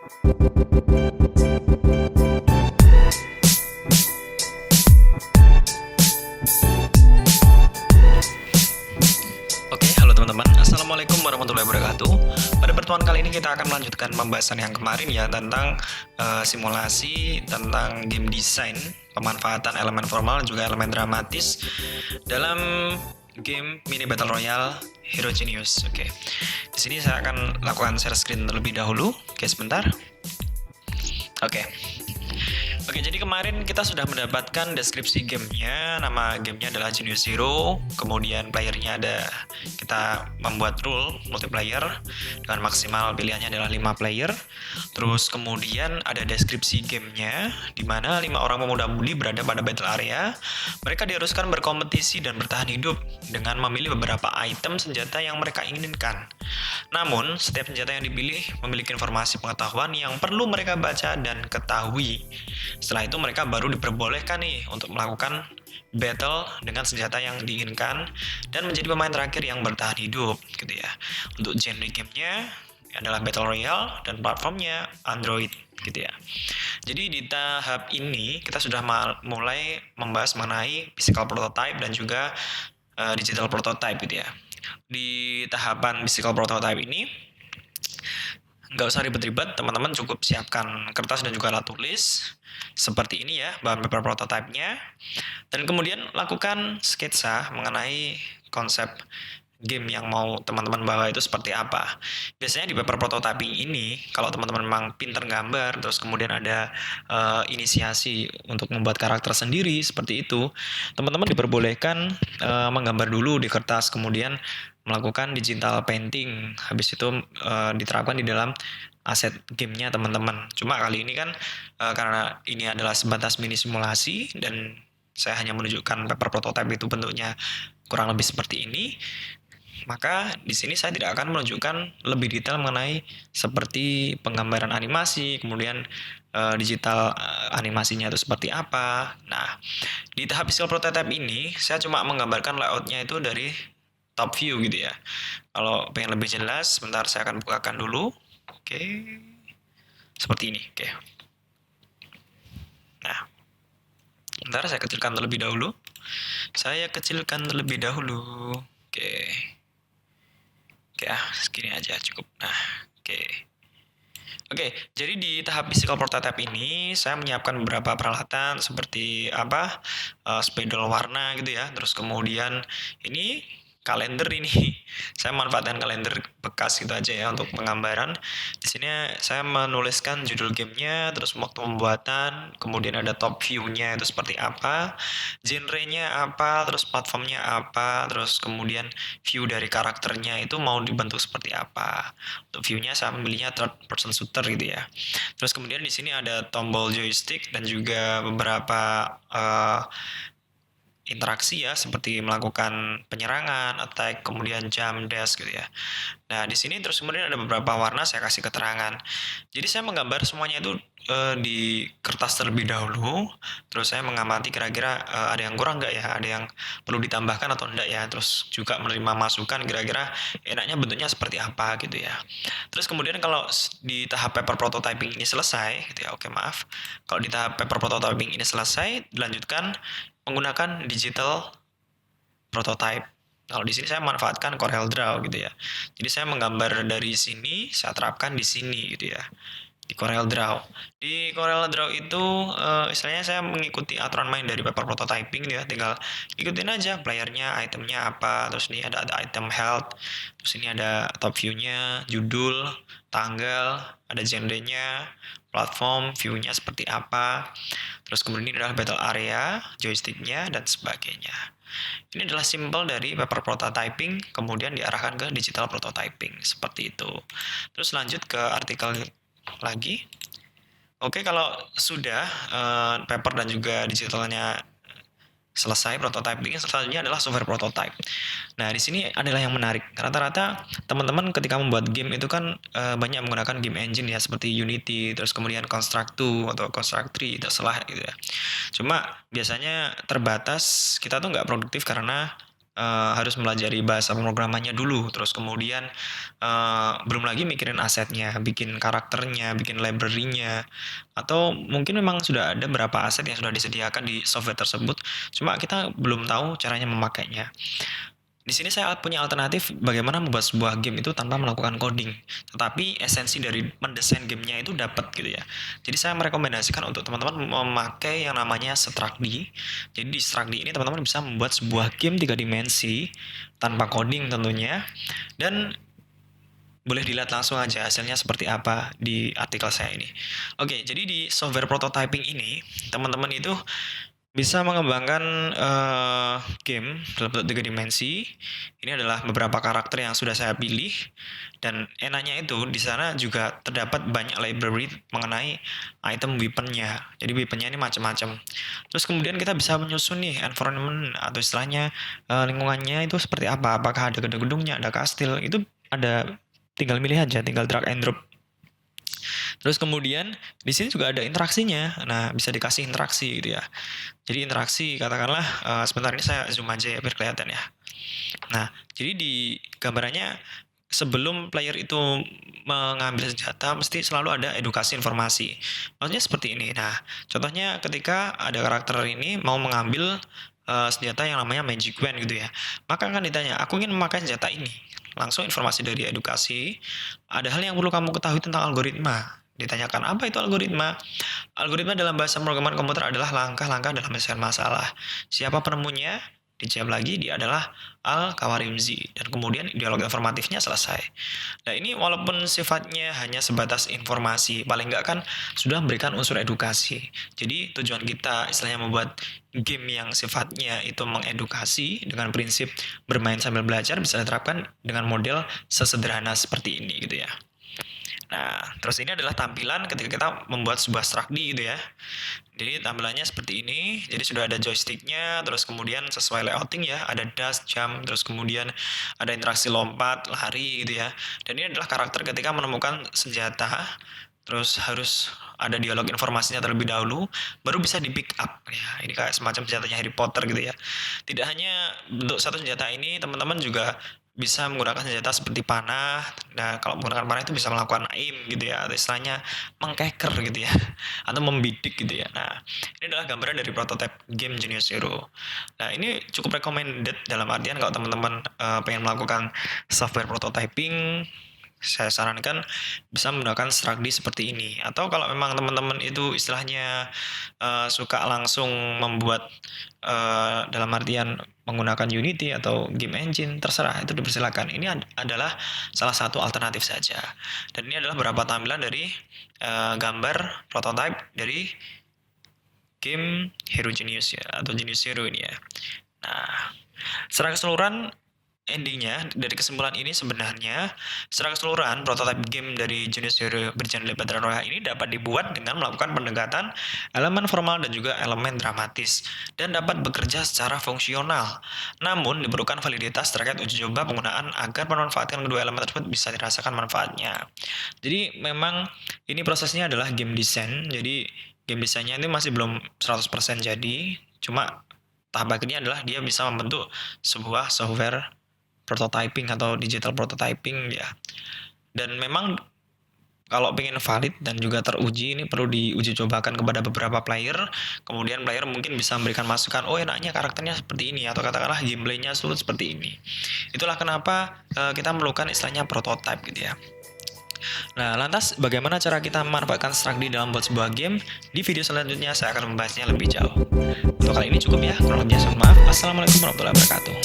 Oke, halo teman-teman. Assalamualaikum warahmatullahi wabarakatuh. Pada pertemuan kali ini kita akan melanjutkan pembahasan yang kemarin ya tentang simulasi tentang game design, pemanfaatan elemen formal juga elemen dramatis dalam game mini battle royale Hero Genius. Oke. Di sini saya akan lakukan share screen terlebih dahulu. Oke, sebentar. Oke. Oke, jadi kemarin kita sudah mendapatkan deskripsi gamenya. Nama gamenya adalah Genius Hero. Kemudian playernya ada, kita membuat rule multiplayer dengan maksimal pilihannya adalah 5 player. Terus kemudian ada deskripsi gamenya, di mana 5 orang pemuda-mudi berada pada battle area. Mereka diharuskan berkompetisi dan bertahan hidup dengan memilih beberapa item senjata yang mereka inginkan. Namun, setiap senjata yang dipilih memiliki informasi pengetahuan yang perlu mereka baca dan ketahui. Setelah itu mereka baru diperbolehkan nih untuk melakukan battle dengan senjata yang diinginkan dan menjadi pemain terakhir yang bertahan hidup gitu ya. Untuk genre gamenya adalah Battle Royale dan platformnya Android gitu ya. Jadi di tahap ini kita sudah mulai membahas mengenai physical prototype dan juga digital prototype gitu ya. Di tahapan physical prototype ini nggak usah ribet-ribet, teman-teman cukup siapkan kertas dan juga alat tulis seperti ini ya, bahan paper prototype-nya, dan kemudian lakukan sketsa mengenai konsep game yang mau teman-teman bawa itu seperti apa. Biasanya di paper prototyping ini, kalau teman-teman memang pinter gambar, terus kemudian ada inisiasi untuk membuat karakter sendiri seperti itu, teman-teman diperbolehkan menggambar dulu di kertas, kemudian melakukan digital painting, habis itu diterapkan di dalam aset gamenya teman-teman. Cuma kali ini kan karena ini adalah sebatas mini simulasi dan saya hanya menunjukkan paper prototype itu bentuknya kurang lebih seperti ini, maka di sini saya tidak akan menunjukkan lebih detail mengenai seperti penggambaran animasi, kemudian digital animasinya itu seperti apa. Nah, di tahap visual prototype ini saya cuma menggambarkan layoutnya itu dari top view gitu ya. Kalau pengen lebih jelas, sebentar saya akan bukakan dulu. Oke, seperti ini. Oke. Nah, sebentar saya kecilkan terlebih dahulu. Oke. Oke, segini aja cukup. Nah, oke. Oke, jadi di tahap physical prototype ini saya menyiapkan beberapa peralatan seperti spidol warna gitu ya. Terus kemudian ini kalender ini. Saya manfaatkan kalender bekas gitu aja ya untuk penggambaran. Di sini saya menuliskan judul gamenya, terus waktu pembuatan, kemudian ada top view-nya itu seperti apa, genre-nya apa, terus platformnya apa, terus kemudian view dari karakternya itu mau dibentuk seperti apa. Untuk view-nya saya memilihnya third person shooter gitu ya. Terus kemudian di sini ada tombol joystick dan juga beberapa interaksi ya, seperti melakukan penyerangan, attack, kemudian jump, dash gitu ya. Nah, di sini terus kemudian ada beberapa warna saya kasih keterangan. Jadi saya menggambar semuanya itu di kertas terlebih dahulu, terus saya mengamati kira-kira ada yang kurang nggak ya, ada yang perlu ditambahkan atau enggak ya, terus juga menerima masukan kira-kira enaknya bentuknya seperti apa gitu ya. Terus kemudian kalau di tahap paper prototyping ini selesai gitu ya, kalau di tahap paper prototyping ini selesai, dilanjutkan menggunakan digital prototype. Kalau di sini saya manfaatkan Corel Draw gitu ya. Jadi saya menggambar dari sini, saya terapkan di sini gitu ya. Di Corel Draw. Di Corel Draw itu istilahnya saya mengikuti aturan main dari paper prototyping ya. Tinggal ikutin aja playernya, itemnya apa. Terus ini ada item health. Terus ini ada top view-nya, judul, tanggal, ada genre-nya, platform, view-nya seperti apa. Terus kemudian ini adalah battle area, joystick-nya, dan sebagainya. Ini adalah simple dari paper prototyping, kemudian diarahkan ke digital prototyping, seperti itu. Terus lanjut ke artikel lagi. Oke, kalau sudah paper dan juga digitalnya selesai prototyping, selanjutnya adalah software prototype. Nah, di sini adalah yang menarik. Rata-rata teman-teman ketika membuat game itu kan banyak menggunakan game engine ya, seperti Unity, terus kemudian Construct 2 atau Construct 3, terserah gitu ya. Cuma biasanya terbatas, kita tuh nggak produktif karena harus mempelajari bahasa pemrogramannya dulu, terus kemudian belum lagi mikirin asetnya, bikin karakternya, bikin library-nya, atau mungkin memang sudah ada beberapa aset yang sudah disediakan di software tersebut, cuma kita belum tahu caranya memakainya. Di sini saya punya alternatif bagaimana membuat sebuah game itu tanpa melakukan coding, tetapi esensi dari mendesain gamenya itu dapat gitu ya. Jadi saya merekomendasikan untuk teman-teman memakai yang namanya Structd. Jadi di Structd ini teman-teman bisa membuat sebuah game 3 dimensi tanpa coding tentunya, dan boleh dilihat langsung aja hasilnya seperti apa di artikel saya ini. Oke, jadi di software prototyping ini teman-teman itu bisa mengembangkan game dalam bentuk 3 dimensi. Ini adalah beberapa karakter yang sudah saya pilih, dan enaknya itu di sana juga terdapat banyak library mengenai item weaponnya. Jadi weaponnya ini macam-macam. Terus kemudian kita bisa menyusun nih environment atau istilahnya lingkungannya itu seperti apa. Apakah ada gedung-gedungnya, ada kastil, itu ada, tinggal milih aja, tinggal drag and drop. Terus kemudian di sini juga ada interaksinya. Nah, bisa dikasih interaksi gitu ya. Jadi interaksi, katakanlah sebentar ini saya zoom aja ya biar kelihatan ya. Nah, jadi di gambarannya sebelum player itu mengambil senjata mesti selalu ada edukasi informasi. Maksudnya seperti ini. Nah, contohnya ketika ada karakter ini mau mengambil senjata yang namanya magic wand gitu ya. Maka akan ditanya, aku ingin memakai senjata ini. Langsung informasi dari edukasi, ada hal yang perlu kamu ketahui tentang algoritma. Ditanyakan, apa itu algoritma? Algoritma dalam bahasa pemrograman komputer adalah langkah-langkah dalam menyelesaikan masalah. Siapa penemunya? Dijawab lagi, dia adalah Al-Khwarizmi. Dan kemudian dialog informatifnya selesai. Nah, ini walaupun sifatnya hanya sebatas informasi, paling nggak kan sudah memberikan unsur edukasi. Jadi tujuan kita istilahnya membuat game yang sifatnya itu mengedukasi dengan prinsip bermain sambil belajar bisa diterapkan dengan model sesederhana seperti ini gitu ya. Nah, terus ini adalah tampilan ketika kita membuat sebuah Structd gitu ya. Jadi tampilannya seperti ini. Jadi sudah ada joysticknya, terus kemudian sesuai layouting ya, ada dash, jump, terus kemudian ada interaksi lompat, lari gitu ya. Dan ini adalah karakter ketika menemukan senjata, terus harus ada dialog informasinya terlebih dahulu, baru bisa di pick up ya. Ini kayak semacam senjatanya Harry Potter gitu ya. Tidak hanya bentuk satu senjata ini, teman-teman juga bisa menggunakan senjata seperti panah. Nah, kalau menggunakan panah itu bisa melakukan aim gitu ya, atau istilahnya mengkeker gitu ya, atau membidik gitu ya. Nah, ini adalah gambaran dari prototipe game Genius Zero. Nah, ini cukup recommended dalam artian kalau teman-teman pengen melakukan software prototyping, saya sarankan bisa menggunakan Structd seperti ini. Atau kalau memang teman-teman itu istilahnya suka langsung membuat dalam artian menggunakan Unity atau game engine, terserah, itu dipersilakan. Ini adalah salah satu alternatif saja. Dan ini adalah beberapa tampilan dari gambar prototype dari game Hero Genius ya, atau Genius Zero ini ya. Nah, secara keseluruhan endingnya dari kesimpulan ini sebenarnya secara keseluruhan prototipe game dari Genius Zero bergenre Battle Royale ini dapat dibuat dengan melakukan pendekatan elemen formal dan juga elemen dramatis dan dapat bekerja secara fungsional. Namun diperlukan validitas terkait uji coba penggunaan agar memanfaatkan kedua elemen tersebut bisa dirasakan manfaatnya. Jadi memang ini prosesnya adalah game design. Jadi game desainnya ini masih belum 100% jadi, cuma tahap akhirnya adalah dia bisa membentuk sebuah software prototyping atau digital prototyping ya. Dan memang kalau pengen valid dan juga teruji, ini perlu diuji cobakan kepada beberapa player. Kemudian player mungkin bisa memberikan masukan, oh enaknya karakternya seperti ini, atau katakanlah gameplaynya sulit seperti ini. Itulah kenapa kita memerlukan istilahnya prototype gitu ya. Nah, lantas bagaimana cara kita memanfaatkan Structd dalam buat sebuah game? Di video selanjutnya saya akan membahasnya lebih jauh. Untuk kali ini cukup ya, kurang lebihnya mohon maaf. Assalamualaikum warahmatullahi wabarakatuh.